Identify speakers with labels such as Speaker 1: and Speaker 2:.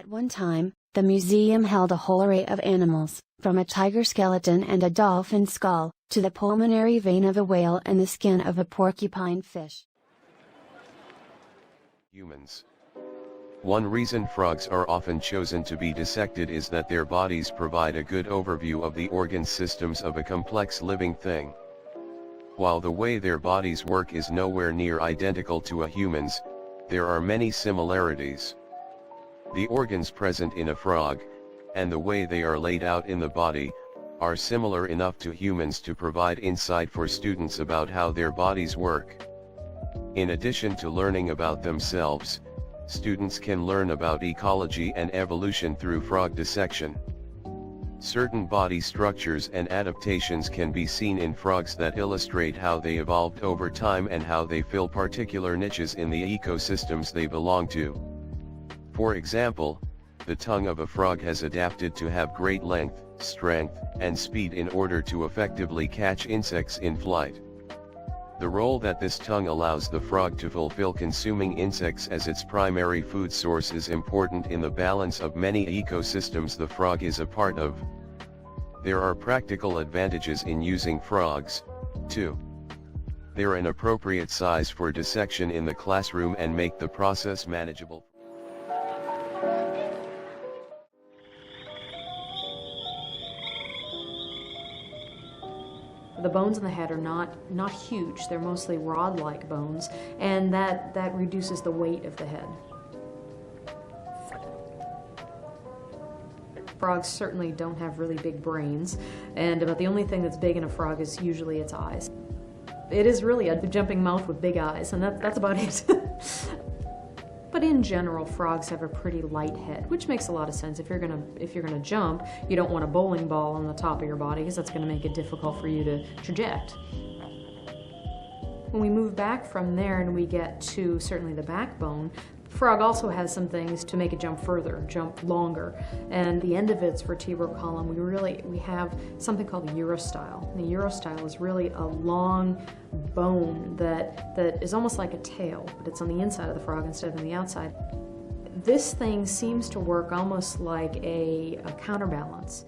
Speaker 1: one time, the museum held a whole array of animals, from a tiger skeleton and a dolphin skull, to the pulmonary vein of a whale and the skin of a porcupine fish.
Speaker 2: Humans. One reason frogs are often chosen to be dissected is that their bodies provide a good overview of the organ systems of a complex living thing. While the way their bodies work is nowhere near identical to a human's, there are many similarities. The organs present in a frog, and the way they are laid out in the body, are similar enough to humans to provide insight for students about how their bodies work. In addition to learning about themselves, students can learn about ecology and evolution through frog dissection. Certain body structures and adaptations can be seen in frogs that illustrate how they evolved over time and how they fill particular niches in the ecosystems they belong to. For example, the tongue of a frog has adapted to have great length, strength, and speed in order to effectively catch insects in flight. The role that this tongue allows the frog to fulfill, consuming insects as its primary food source, is important in the balance of many ecosystems the frog is a part of. There are practical advantages in using frogs, too. They're an appropriate size for dissection in the classroom and make the process manageable.
Speaker 3: The bones in the head are not huge, they're mostly rod-like bones, and that reduces the weight of the head. Frogs certainly don't have really big brains, and about the only thing that's big in a frog is usually its eyes. It is really a jumping mouth with big eyes, and that's about it. But in general, frogs have a pretty light head, which makes a lot of sense. If you're gonna jump, you don't want a bowling ball on the top of your body, because that's gonna make it difficult for you to traject. When we move back from there and we get to certainly the backbone, frog also has some things to make it jump further, jump longer, and the end of its vertebral column, we have something called the urostyle. And the urostyle is really a long bone that is almost like a tail, but it's on the inside of the frog instead of on the outside. This thing seems to work almost like a counterbalance.